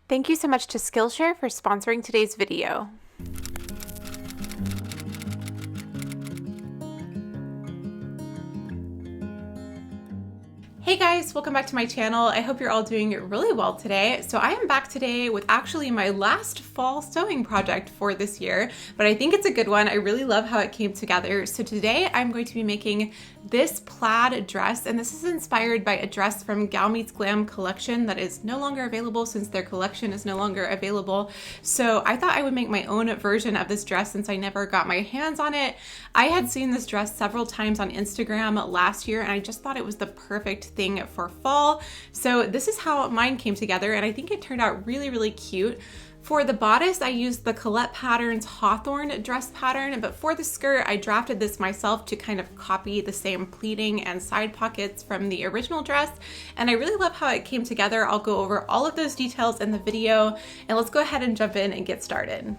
Thank you so much to Skillshare for sponsoring today's video. Hey guys, welcome back to my channel. I hope you're all doing really well today. So I am back today with actually my last fall sewing project for this year, but I think it's a good one. I really love how it came together. So today I'm going to be making this plaid dress, and this is inspired by a dress from Glam collection that is no longer available since their collection is no longer available. So I thought I would make my own version of this dress since I never got my hands on it. I had seen this dress several times on Instagram last year, and I just thought it was the perfect thing for fall. So this is how mine came together, and I think it turned out really, really cute. For the bodice, I used the Colette Patterns Hawthorne dress pattern, but for the skirt, I drafted this myself to kind of copy the same pleating and side pockets from the original dress, and I really love how it came together. I'll go over all of those details in the video, and let's go ahead and jump in and get started.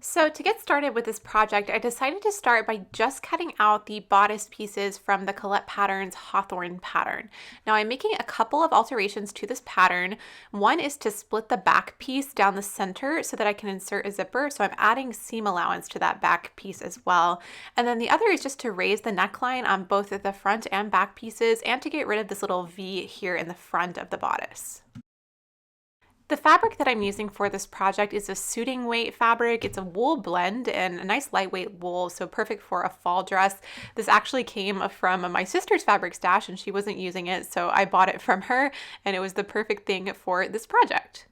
So to get started with this project, I decided to start by just cutting out the bodice pieces from the Colette Patterns Hawthorne pattern. Now I'm making a couple of alterations to this pattern. One is to split the back piece down the center so that I can insert a zipper. So I'm adding seam allowance to that back piece as well. And then the other is just to raise the neckline on both the front and back pieces and to get rid of this little V here in the front of the bodice. The fabric that I'm using for this project is a suiting weight fabric. It's a wool blend and a nice lightweight wool, so perfect for a fall dress. This actually came from my sister's fabric stash and she wasn't using it, so I bought it from her and it was the perfect thing for this project.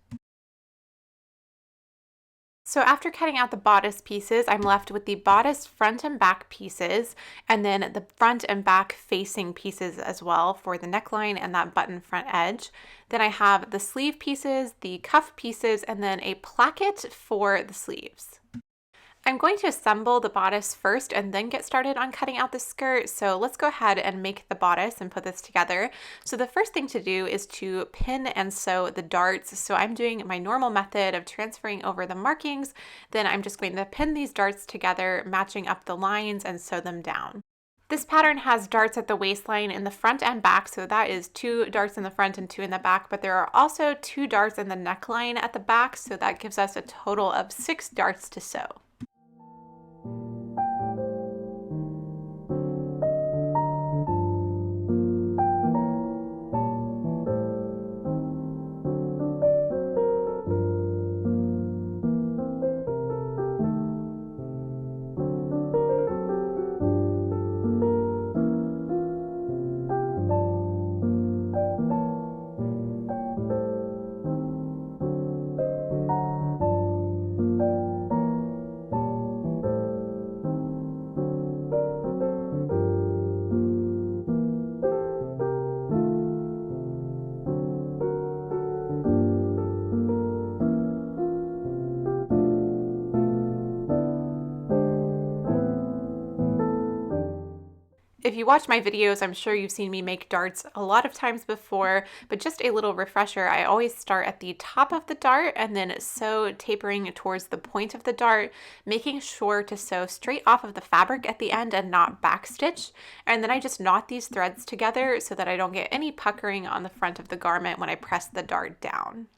So after cutting out the bodice pieces, I'm left with the bodice front and back pieces, and then the front and back facing pieces as well for the neckline and that button front edge. Then I have the sleeve pieces, the cuff pieces, and then a placket for the sleeves. I'm going to assemble the bodice first and then get started on cutting out the skirt. So let's go ahead and make the bodice and put this together. So the first thing to do is to pin and sew the darts. So I'm doing my normal method of transferring over the markings. Then I'm just going to pin these darts together, matching up the lines and sew them down. This pattern has darts at the waistline in the front and back, so that is 2 darts in the front and 2 in the back, but there are also 2 darts in the neckline at the back, so that gives us a total of 6 darts to sew. If you watch my videos, I'm sure you've seen me make darts a lot of times before, but just a little refresher, I always start at the top of the dart and then sew tapering towards the point of the dart, making sure to sew straight off of the fabric at the end and not backstitch. And then I just knot these threads together so that I don't get any puckering on the front of the garment when I press the dart down.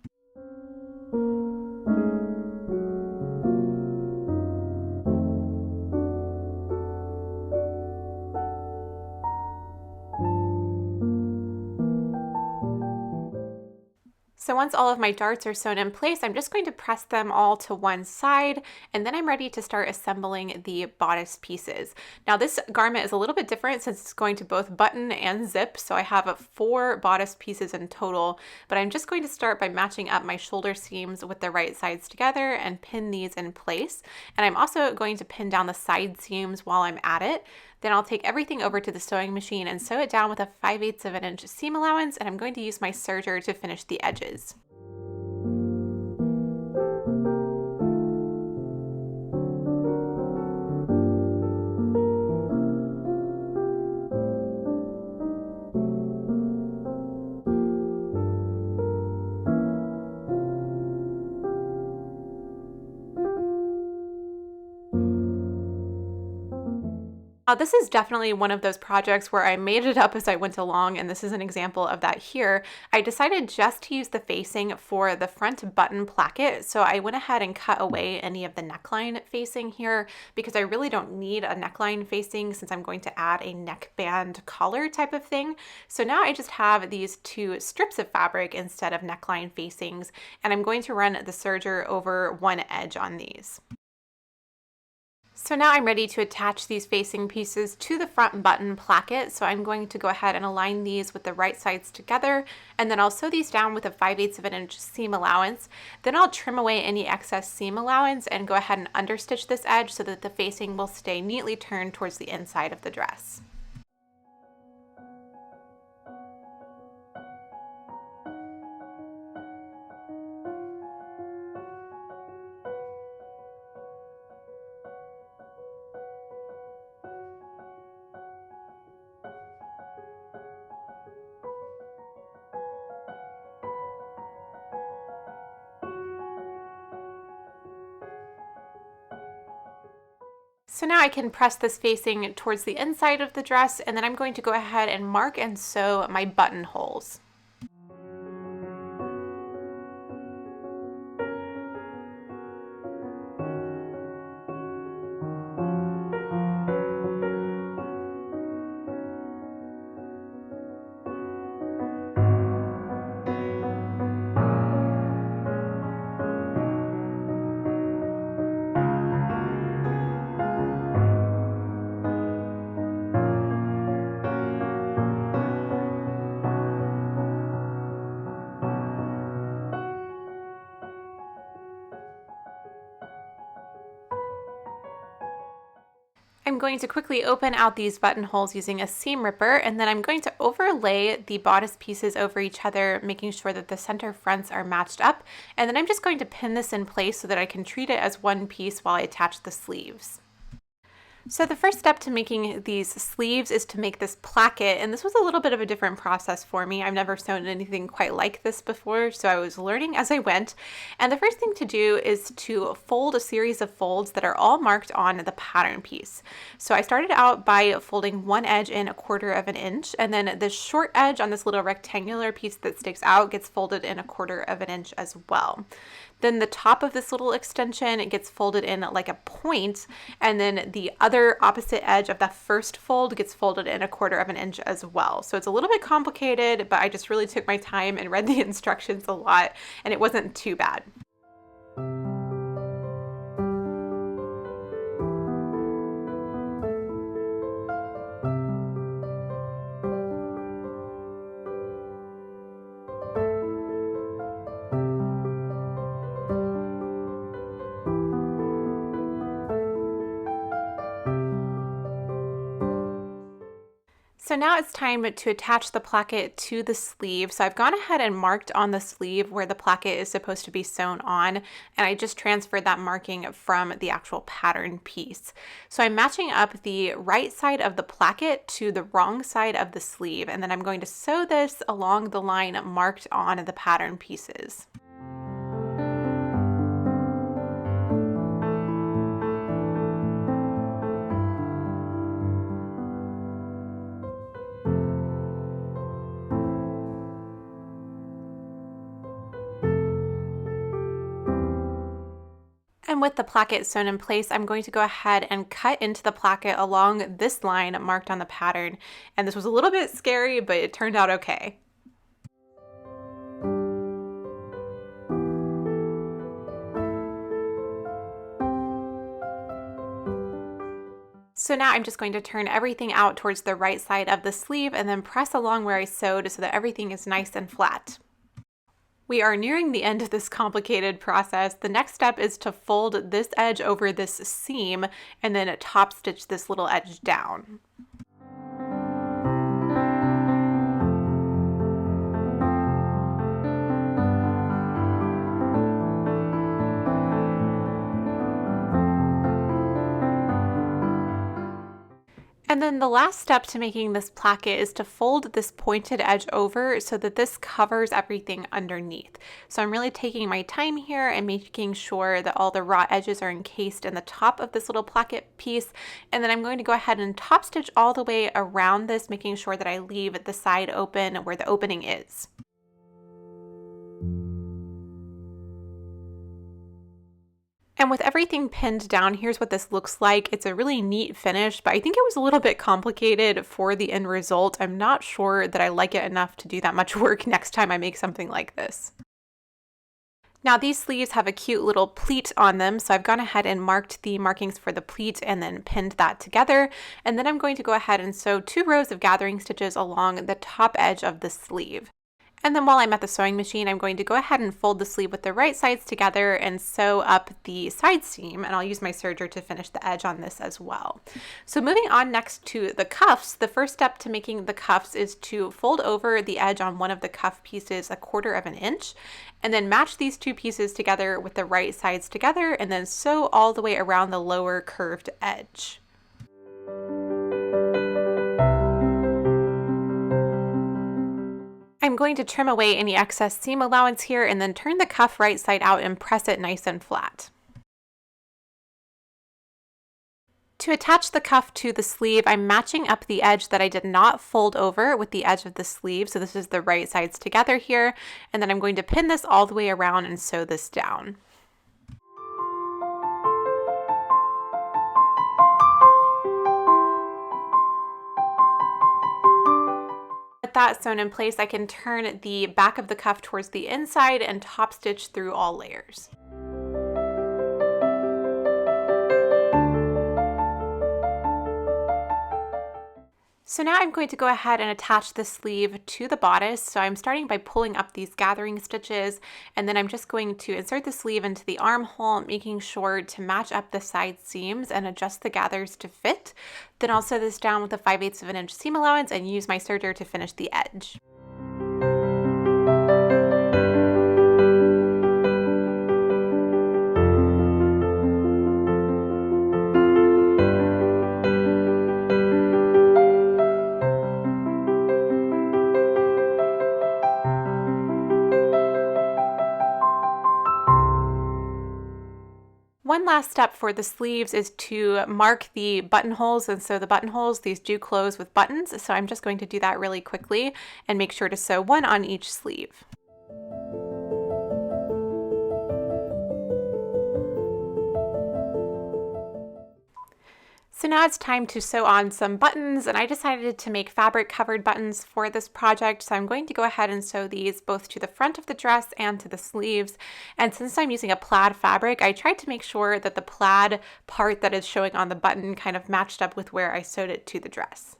So once all of my darts are sewn in place, I'm just going to press them all to one side, and then I'm ready to start assembling the bodice pieces. Now this garment is a little bit different since it's going to both button and zip, so I have 4 bodice pieces in total, but I'm just going to start by matching up my shoulder seams with the right sides together and pin these in place. And I'm also going to pin down the side seams while I'm at it. Then I'll take everything over to the sewing machine and sew it down with a 5/8 of an inch seam allowance, and I'm going to use my serger to finish the edges. This is definitely one of those projects where I made it up as I went along, and this is an example of that here. I decided just to use the facing for the front button placket, so I went ahead and cut away any of the neckline facing here because I really don't need a neckline facing since I'm going to add a neckband collar type of thing. So now I just have these two strips of fabric instead of neckline facings, and I'm going to run the serger over one edge on these. So now I'm ready to attach these facing pieces to the front button placket. So I'm going to go ahead and align these with the right sides together, and then I'll sew these down with a 5/8 of an inch seam allowance. Then I'll trim away any excess seam allowance and go ahead and understitch this edge so that the facing will stay neatly turned towards the inside of the dress. So now I can press this facing towards the inside of the dress, and then I'm going to go ahead and mark and sew my buttonholes. I'm going to quickly open out these buttonholes using a seam ripper, and then I'm going to overlay the bodice pieces over each other, making sure that the center fronts are matched up. And then I'm just going to pin this in place so that I can treat it as one piece while I attach the sleeves. So the first step to making these sleeves is to make this placket, and this was a little bit of a different process for me. I've never sewn anything quite like this before, so I was learning as I went. And the first thing to do is to fold a series of folds that are all marked on the pattern piece. So I started out by folding one edge in 1/4 of an inch, and then the short edge on this little rectangular piece that sticks out gets folded in 1/4 of an inch as well. Then the top of this little extension, it gets folded in like a point, and then the other opposite edge of that first fold gets folded in 1/4 of an inch as well. So it's a little bit complicated, but I just really took my time and read the instructions a lot, and it wasn't too bad. So now it's time to attach the placket to the sleeve. So I've gone ahead and marked on the sleeve where the placket is supposed to be sewn on, and I just transferred that marking from the actual pattern piece. So I'm matching up the right side of the placket to the wrong side of the sleeve, and then I'm going to sew this along the line marked on the pattern pieces. And with the placket sewn in place, I'm going to go ahead and cut into the placket along this line marked on the pattern. And this was a little bit scary, but it turned out okay. So now I'm just going to turn everything out towards the right side of the sleeve and then press along where I sewed so that everything is nice and flat. We are nearing the end of this complicated process. The next step is to fold this edge over this seam and then top stitch this little edge down. And And then the last step to making this placket is to fold this pointed edge over so that this covers everything underneath. So I'm really taking my time here and making sure that all the raw edges are encased in the top of this little placket piece. And then I'm going to go ahead and top stitch all the way around this, making sure that I leave the side open where the opening is. And with everything pinned down, here's what this looks like. It's a really neat finish, but I think it was a little bit complicated for the end result. I'm not sure that I like it enough to do that much work next time I make something like this. Now these sleeves have a cute little pleat on them, so I've gone ahead and marked the markings for the pleat and then pinned that together. And then I'm going to go ahead and sew 2 rows of gathering stitches along the top edge of the sleeve. And then while I'm at the sewing machine, I'm going to go ahead and fold the sleeve with the right sides together and sew up the side seam, and I'll use my serger to finish the edge on this as well. So moving on next to the cuffs, the first step to making the cuffs is to fold over the edge on one of the cuff pieces 1/4 inch, and then match these 2 pieces together with the right sides together, and then sew all the way around the lower curved edge. I'm going to trim away any excess seam allowance here and then turn the cuff right side out and press it nice and flat. To attach the cuff to the sleeve, I'm matching up the edge that I did not fold over with the edge of the sleeve. So this is the right sides together here. And then I'm going to pin this all the way around and sew this down. With that sewn in place, I can turn the back of the cuff towards the inside and top stitch through all layers. So now I'm going to go ahead and attach the sleeve to the bodice. So I'm starting by pulling up these gathering stitches, and then I'm just going to insert the sleeve into the armhole, making sure to match up the side seams and adjust the gathers to fit. Then I'll sew this down with a 5/8 inch seam allowance and use my serger to finish the edge. One last step for the sleeves is to mark the buttonholes, and so the buttonholes, these do close with buttons, so I'm just going to do that really quickly and make sure to sew 1 on each sleeve. So now it's time to sew on some buttons, and I decided to make fabric covered buttons for this project. So I'm going to go ahead and sew these both to the front of the dress and to the sleeves. And since I'm using a plaid fabric, I tried to make sure that the plaid part that is showing on the button kind of matched up with where I sewed it to the dress.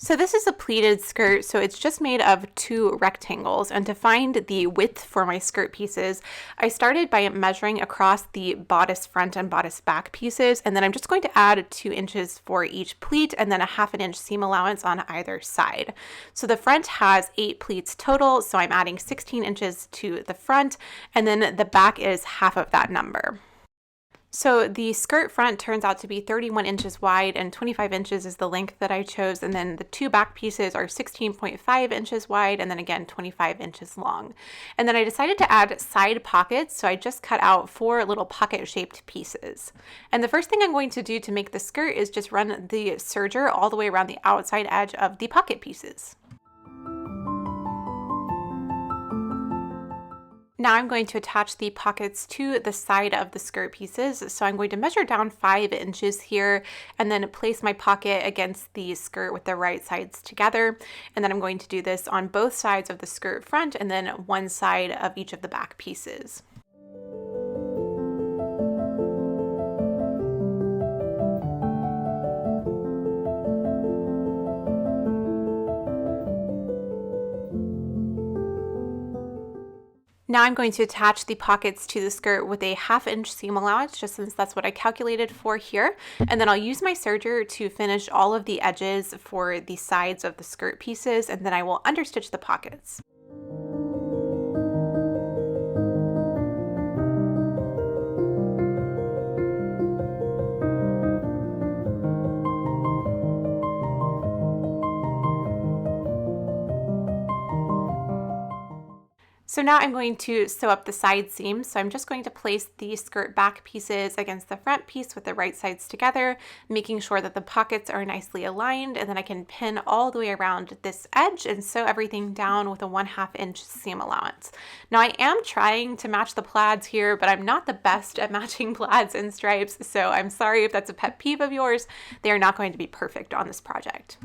So this is a pleated skirt, so it's just made of 2 rectangles, and to find the width for my skirt pieces, I started by measuring across the bodice front and bodice back pieces, and then I'm just going to add 2 inches for each pleat and then a 1/2 inch seam allowance on either side. So the front has 8 pleats total, so I'm adding 16 inches to the front, and then the back is half of that number. So the skirt front turns out to be 31 inches wide and 25 inches is the length that I chose. And then the 2 back pieces are 16.5 inches wide and then again 25 inches long. And then I decided to add side pockets. So I just cut out 4 little pocket shaped pieces. And the first thing I'm going to do to make the skirt is just run the serger all the way around the outside edge of the pocket pieces. Now I'm going to attach the pockets to the side of the skirt pieces. So I'm going to measure down 5 inches here and then place my pocket against the skirt with the right sides together. And then I'm going to do this on both sides of the skirt front and then one side of each of the back pieces. Now I'm going to attach the pockets to the skirt with a 1/2 inch seam allowance, just since that's what I calculated for here. And then I'll use my serger to finish all of the edges for the sides of the skirt pieces, and then I will understitch the pockets. So now I'm going to sew up the side seams. So I'm just going to place the skirt back pieces against the front piece with the right sides together, making sure that the pockets are nicely aligned, and then I can pin all the way around this edge and sew everything down with a 1/2 inch seam allowance. Now I am trying to match the plaids here, but I'm not the best at matching plaids and stripes, so I'm sorry if that's a pet peeve of yours. They are not going to be perfect on this project.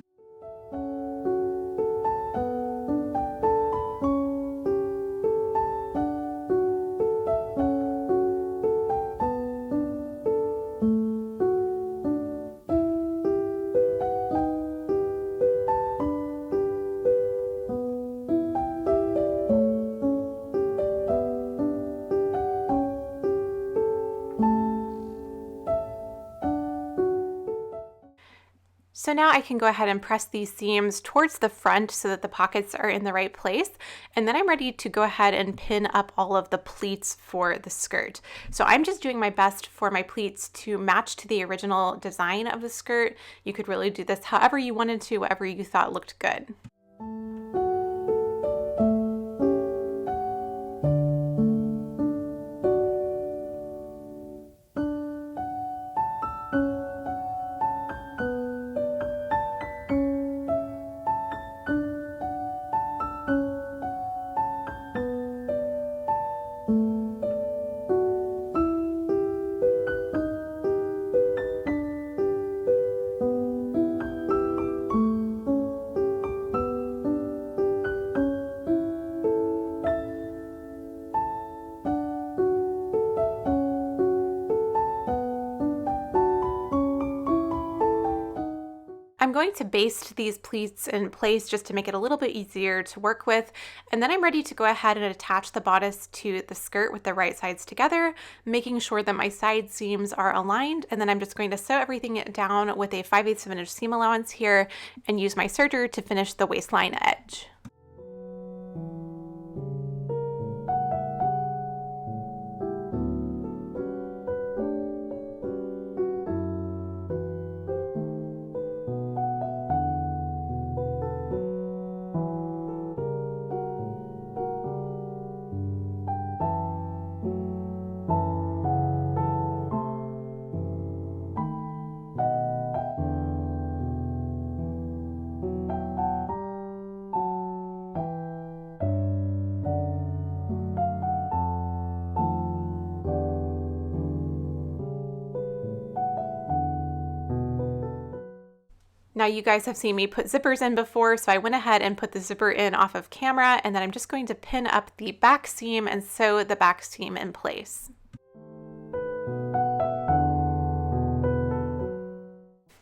So now I can go ahead and press these seams towards the front so that the pockets are in the right place. And then I'm ready to go ahead and pin up all of the pleats for the skirt. So I'm just doing my best for my pleats to match to the original design of the skirt. You could really do this however you wanted to, whatever you thought looked good. I'm going to baste these pleats in place just to make it a little bit easier to work with, and then I'm ready to go ahead and attach the bodice to the skirt with the right sides together, making sure that my side seams are aligned, and then I'm just going to sew everything down with a 5/8 of an inch seam allowance here and use my serger to finish the waistline edge. Now you guys have seen me put zippers in before, so I went ahead and put the zipper in off of camera, and then I'm just going to pin up the back seam and sew the back seam in place.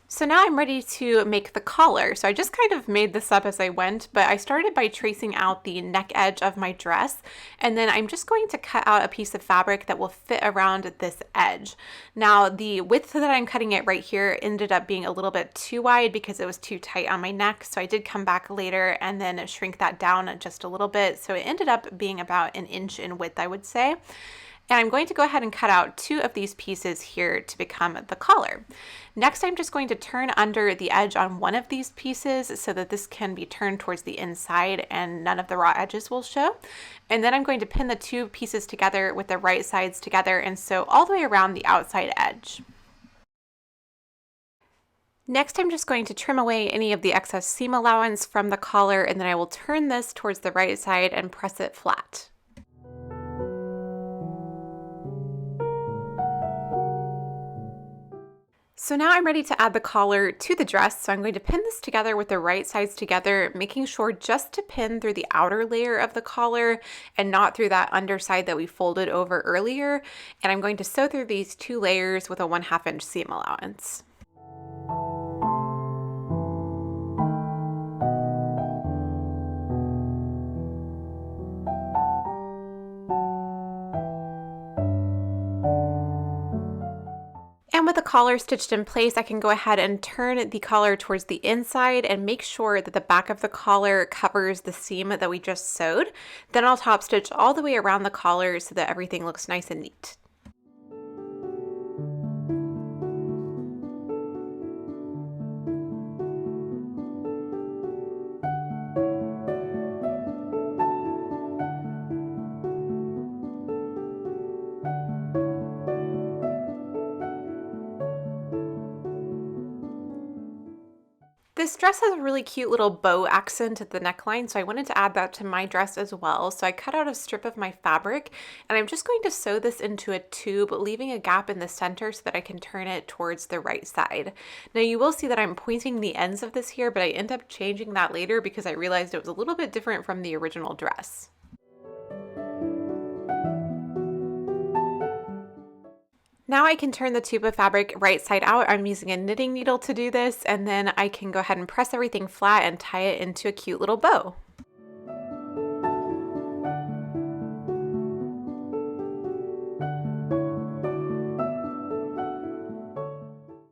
So now I'm ready to make the collar. So I just kind of made this up as I went, but I started by tracing out the neck edge of my dress, and then I'm just going to cut out a piece of fabric that will fit around this edge. Now the width that I'm cutting it right here ended up being a little bit too wide because it was too tight on my neck, so I did come back later and then shrink that down just a little bit. So it ended up being about 1 inch in width, I would say. And I'm going to go ahead and cut out 2 of these pieces here to become the collar. Next, I'm just going to turn under the edge on one of these pieces so that this can be turned towards the inside and none of the raw edges will show. And then I'm going to pin the 2 pieces together with the right sides together and sew all the way around the outside edge. Next, I'm just going to trim away any of the excess seam allowance from the collar, and then I will turn this towards the right side and press it flat. So now I'm ready to add the collar to the dress. So I'm going to pin this together with the right sides together, making sure just to pin through the outer layer of the collar and not through that underside that we folded over earlier. And I'm going to sew through these 2 layers with a 1/2 inch seam allowance. And with the collar stitched in place, I can go ahead and turn the collar towards the inside and make sure that the back of the collar covers the seam that we just sewed. Then I'll top stitch all the way around the collar so that everything looks nice and neat. This dress has a really cute little bow accent at the neckline, so I wanted to add that to my dress as well. So I cut out a strip of my fabric, and I'm just going to sew this into a tube, leaving a gap in the center so that I can turn it towards the right side. Now you will see that I'm pointing the ends of this here, but I end up changing that later because I realized it was a little bit different from the original dress. Now I can turn the tube of fabric right side out. I'm using a knitting needle to do this, and then I can go ahead and press everything flat and tie it into a cute little bow.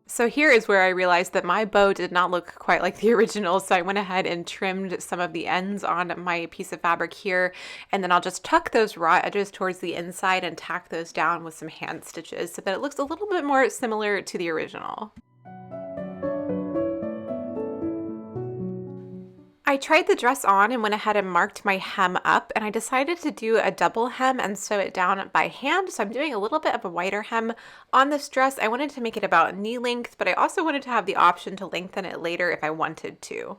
So here is where I realized that my bow did not look quite like the original, so I went ahead and trimmed some of the ends on my piece of fabric here, and then I'll just tuck those raw edges towards the inside and tack those down with some hand stitches so that it looks a little bit more similar to the original. I tried the dress on and went ahead and marked my hem up, and I decided to do a double hem and sew it down by hand. So I'm doing a little bit of a wider hem on this dress. I wanted to make it about knee length, but I also wanted to have the option to lengthen it later if I wanted to.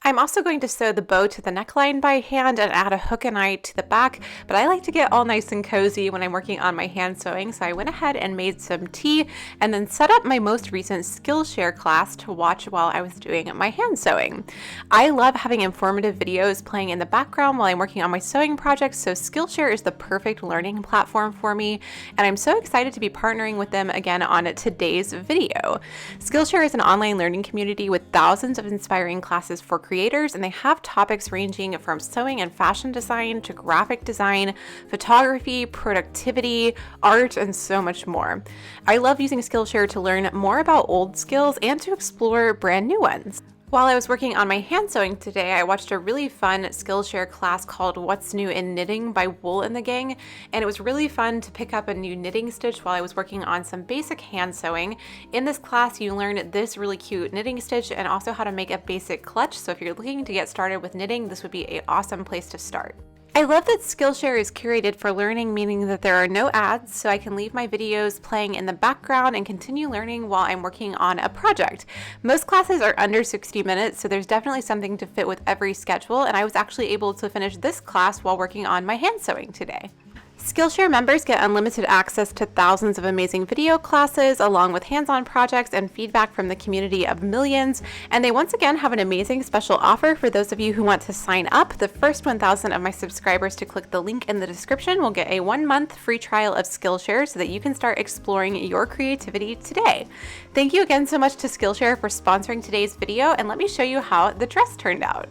I'm also going to sew the bow to the neckline by hand and add a hook and eye to the back, but I like to get all nice and cozy when I'm working on my hand sewing, so I went ahead and made some tea and then set up my most recent Skillshare class to watch while I was doing my hand sewing. I love having informative videos playing in the background while I'm working on my sewing projects, so Skillshare is the perfect learning platform for me, and I'm so excited to be partnering with them again on today's video. Skillshare is an online learning community with thousands of inspiring classes for creators, and they have topics ranging from sewing and fashion design to graphic design, photography, productivity, art, and so much more. I love using Skillshare to learn more about old skills and to explore brand new ones. While I was working on my hand sewing today, I watched a really fun Skillshare class called What's New in Knitting by Wool and the Gang, and it was really fun to pick up a new knitting stitch while I was working on some basic hand sewing. In this class, you learn this really cute knitting stitch and also how to make a basic clutch, so if you're looking to get started with knitting, this would be an awesome place to start. I love that Skillshare is curated for learning, meaning that there are no ads, so I can leave my videos playing in the background and continue learning while I'm working on a project. Most classes are under 60 minutes, so there's definitely something to fit with every schedule, and I was actually able to finish this class while working on my hand sewing today. Skillshare members get unlimited access to thousands of amazing video classes, along with hands-on projects and feedback from the community of millions. And they once again have an amazing special offer for those of you who want to sign up. The first 1,000 of my subscribers to click the link in the description will get a 1-month free trial of Skillshare so that you can start exploring your creativity today. Thank you again so much to Skillshare for sponsoring today's video, and let me show you how the dress turned out.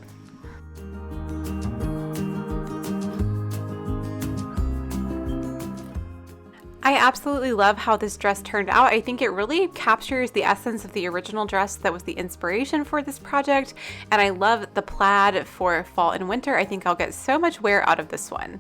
I absolutely love how this dress turned out. I think it really captures the essence of the original dress that was the inspiration for this project, and I love the plaid for fall and winter. I think I'll get so much wear out of this one.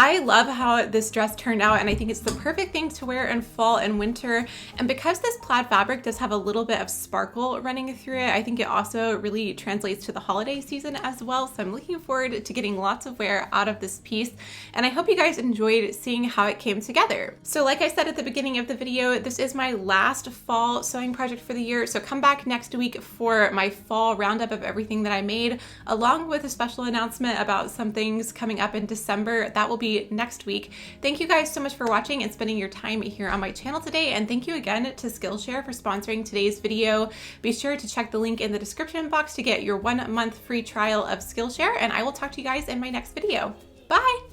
I love how this dress turned out, and I think it's the perfect thing to wear in fall and winter. And because this plaid fabric does have a little bit of sparkle running through it, I think it also really translates to the holiday season as well. So I'm looking forward to getting lots of wear out of this piece, and I hope you guys enjoyed seeing how it came together. So like I said at the beginning of the video, this is my last fall sewing project for the year. So come back next week for my fall roundup of everything that I made, along with a special announcement about some things coming up in December. That will be next week. Thank you guys so much for watching and spending your time here on my channel today, and thank you again to Skillshare for sponsoring today's video. Be sure to check the link in the description box to get your 1-month free trial of Skillshare, and I will talk to you guys in my next video. Bye!